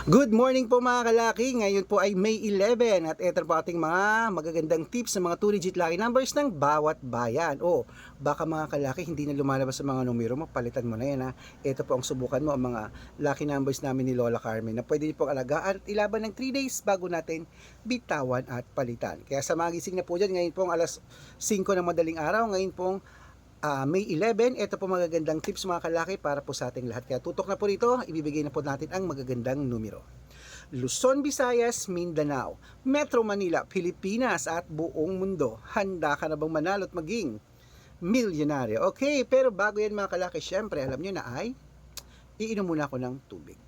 Good morning po mga kalaki. Ngayon po ay May 11 at ito po ating mga magagandang tips sa mga 2-digit lucky numbers ng bawat bayan. O baka mga kalaki hindi na lumalabas sa mga numero mo, palitan mo na yan ha. Ito po ang subukan mo ang mga lucky numbers namin ni Lola Carmen na pwede po alagaan at ilaban ng 3 days bago natin bitawan at palitan. Kaya sa magising na po dyan, ngayon pong alas 5 ng madaling araw, ngayon pong May 11, ito po magagandang tips mga kalaki para po sa ating lahat. Kaya tutok na po rito, ibibigay na po natin ang magagandang numero. Luzon, Visayas, Mindanao, Metro Manila, Pilipinas at buong mundo. Handa ka na bang manalo at maging milyonaryo? Okay, pero bago yan mga kalaki, syempre alam nyo na ay iinom muna ako ng tubig.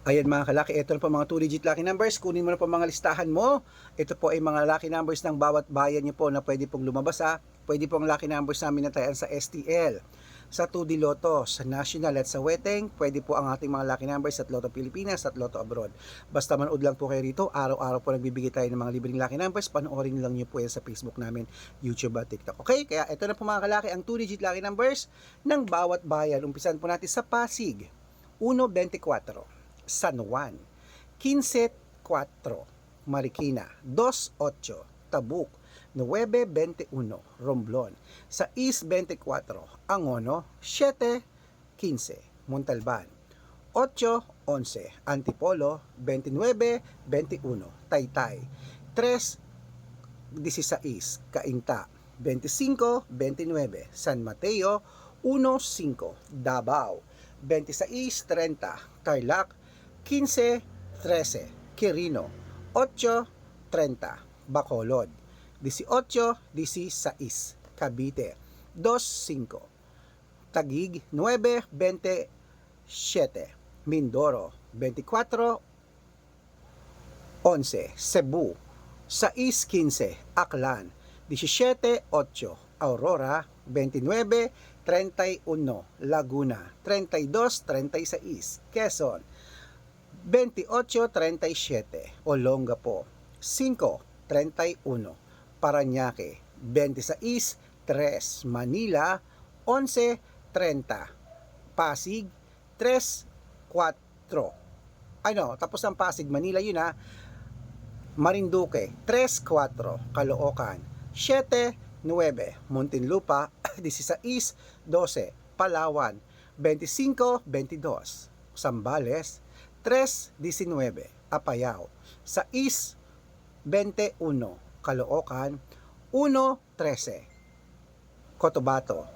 Ayan mga kalaki, ito na po mga 2-digit lucky numbers. Kunin mo na po mga listahan mo. Ito po ay mga lucky numbers ng bawat bayan nyo po na pwede pong lumabas ha. Pwede pong lucky numbers namin na tayan sa STL, sa 2D Lotto, sa National at sa Weteng. Pwede po ang ating mga lucky numbers at Lotto Pilipinas at Lotto Abroad. Basta manood lang po kayo rito. Araw-araw po nagbibigay tayo ng mga libreng lucky numbers. Panoorin lang nyo po yan sa Facebook namin, YouTube at TikTok. Okay, kaya ito na po mga kalaki ang 2-digit lucky numbers ng bawat bayan. Umpisan po natin sa Pasig, 124. San Juan, 15-4, Marikina, 2-8, Tabuk, 9-21, Romblon, 6-24, Angono, 7-15, Montalban, 8-11, Antipolo, 29-21, Taytay, 3-16, Cainta, 25-29, San Mateo, 1-5, Davao, 26-30, Tarlac, 15-13, Quirino, 8-30, Bacolod, 18-16, Cavite, 2-5, Taguig, 9-27, Mindoro, 24-11, Cebu, 6-15, Aklan, 17-8, Aurora, 29-31, Laguna, 32-36, Quezon, 28-37, Olongapo, 5-31, Parañaque, 26-3, Manila, 11-30, Pasig, 3-4. Tapos ang Pasig, Manila yun ha. Marinduque, 3-4, Caloocan, 7-9, Muntinlupa, 16-12, Palawan, 25-22, Zambales, 3-19, Apayao, 6-21, Caloocan, 1-13, Cotabato.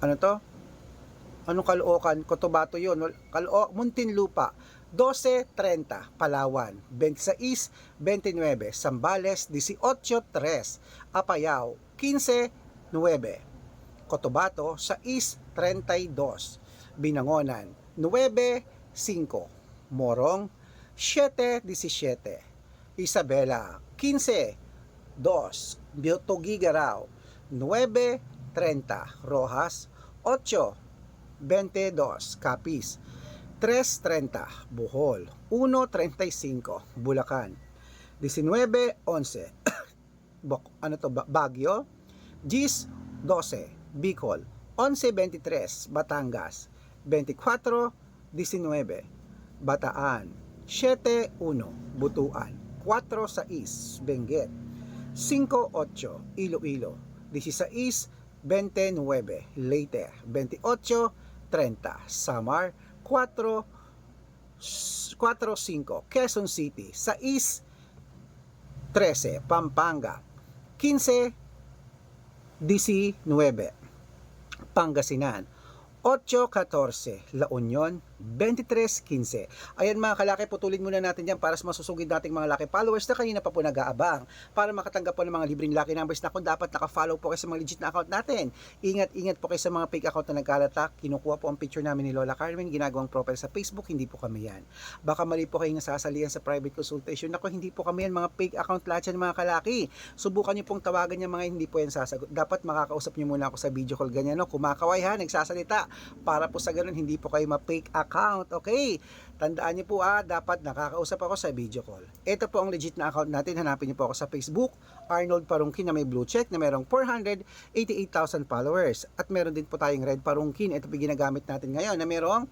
Ano to? Anong Caloocan? Cotabato yun. Muntinlupa, 12-30, Palawan, 26-29, Zambales, 18-3, Apayao, 15-9, Cotabato, 6-32, Binangonan, 9-5, Morong, 7-17, Isabela, 15-2, Tuguegarao, 9-30, Rojas, 8-22, Capiz, 3.30, Bohol, 1.35, Bulacan, 19.11, Baguio, 10.12, Bicol, 11.23, Batangas, 24.19, Bataan, 7.1, Butuan, 4.6, Benguet, 5.8, Iloilo, 16.29, Leyte, 28.30, Samar, 4-5, Quezon City, 6-13, Pampanga, 15-19, Pangasinan, 8-14, La Union, 23-15. Ayan mga kalaki, putulin muna natin yan para sa masusugid nating mga lucky followers na kanina pa po nag-aabang para makatanggap po ng mga libreng lucky numbers na kung dapat naka-follow po kayo sa mga legit na account natin. Ingat-ingat po kayo sa mga fake account na nagkalatak. Kinukuha po ang picture namin ni Lola Carmen, ginagawang profile sa Facebook, hindi po kami yan. Baka mali po kayong nasasalihan sa private consultation. Ako, hindi po kami yan, mga fake account lahat yan mga kalaki. Subukan nyo pong tawagan yung mga hindi po yan sasagot. Dapat makakausap nyo muna ako sa video call ganyan, no? Kumakaway ha, nagsasalita, para po sa ganun hindi po kayo ma-fake account account. Okay, tandaan niyo po dapat nakakausap ako sa video call. Ito po ang legit na account natin. Hanapin niyo po ako sa Facebook, Arnold Parungkin na may blue check na merong 488,000 followers. At meron din po tayong Red Parungkin. Ito po ginagamit natin ngayon na merong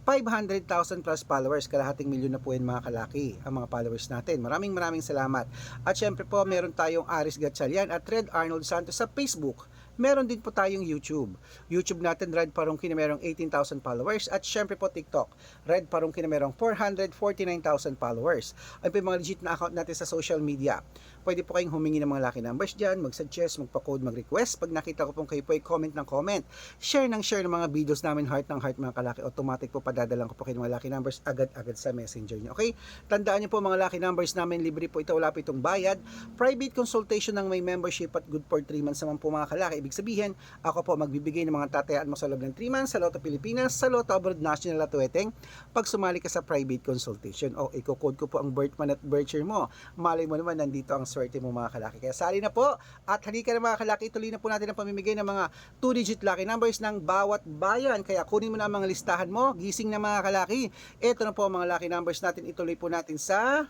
500,000 plus followers, kalahating milyon na po yan mga kalaki, ang mga followers natin. Maraming salamat. At syempre po, meron tayong Aris Gatchalian at Red Arnold Santos sa Facebook. Meron din po tayong YouTube. YouTube natin, Red Parungkin na merong 18,000 followers. At syempre po TikTok, Red Parungkin na merong 449,000 followers. Ay po yung mga legit na account natin sa social media. Pwede po kayong humingi ng mga lucky numbers dyan, mag-suggest, magpa-code, mag-request. Pag nakita ko pong kayo po ay comment ng comment, share ng mga videos namin, heart ng heart mga kalaki, automatic po padadalang ko po kayo ng mga lucky numbers agad-agad sa messenger nyo. Okay? Tandaan nyo po mga lucky numbers namin, libre po ito, wala po itong bayad. Private consultation ng may membership at good for 3 months naman po mga kalaki. Ibig sabihin, ako po magbibigay ng mga tatayaan mo sa loob ng 3 months sa Lotto Pilipinas, sa Lotto Abroad National at Weteng pag sumali ka sa private consultation. O, i-code ko po ang birth month at birth year mo. Malay mo naman, nandito ang swerte mo mga kalaki. Kaya sali na po at halika na mga kalaki, tuloy na po natin ang pamimigay ng mga 2-digit lucky numbers ng bawat bayan. Kaya kunin mo na ang mga listahan mo, gising na mga kalaki. Ito na po ang mga lucky numbers natin, ituloy po natin sa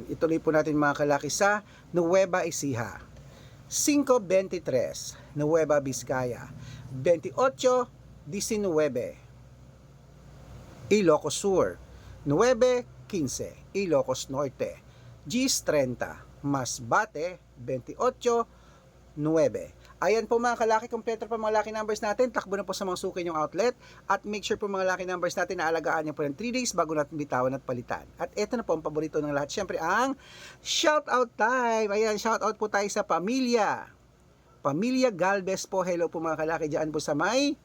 ituloy po natin mga kalaki sa Nueva Ecija, 523, Nueva Vizcaya, 28-19, Ilocos Sur, 9-15, Ilocos Norte, Gis 30, Masbate, 28-9. Ayan po mga kalaki, kompleto po mga lucky numbers natin. Takbo na po sa mga suki yung outlet. At make sure po mga lucky numbers natin na alagaan nyo po ng 3 days bago natin bitawan at palitan. At ito na po ang paborito ng lahat. Siyempre ang shoutout time. Ayan, shoutout po tayo sa Pamilya Galvez po. Hello po mga kalaki dyan po sa may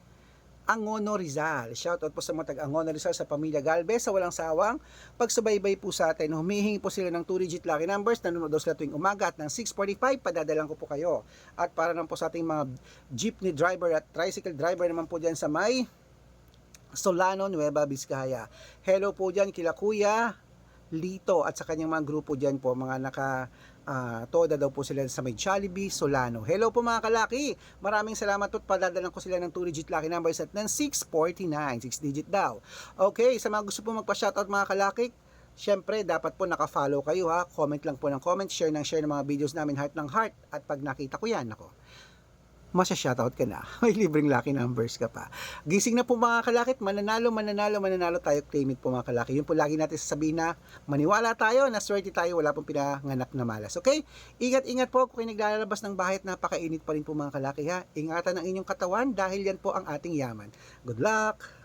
Angono Rizal. Shoutout po sa mga taga-Angono Rizal, sa Pamilya Galvez, sa walang sawang pagsubaybay po sa atin. Humihingi po sila ng 2-digit lucky numbers. Nanonood sila tuwing umaga at ng 6:45, padadalang ko po kayo. At para naman po sa ating mga jeepney driver at tricycle driver naman po dyan sa may Solano, Nueva Vizcaya. Hello po dyan kila Kuya Lito at sa kanyang mga grupo dyan po, mga toda daw po sila sa may Jollibee, Solano. Hello po mga kalaki, maraming salamat po at padadalan ko sila ng 2-digit lucky numbers at ng 649, 6-digit daw. Okay, sa mga gusto po magpa-shoutout mga kalaki, syempre dapat po naka-follow kayo comment lang po ng comment, share ng mga videos namin, heart ng heart, at pag nakita ko yan, masya-shoutout ka na. May libreng lucky numbers ka pa. Gising na po mga kalakit, mananalo tayo, claim it po mga kalaki. Yun po lagi natin sasabihin na maniwala tayo, na swerte tayo, wala pong pinanganak na malas. Okay? Ingat po kung kayo naglalabas ng bahay at napakainit pa rin po mga kalaki Ingatan ang inyong katawan dahil yan po ang ating yaman. Good luck!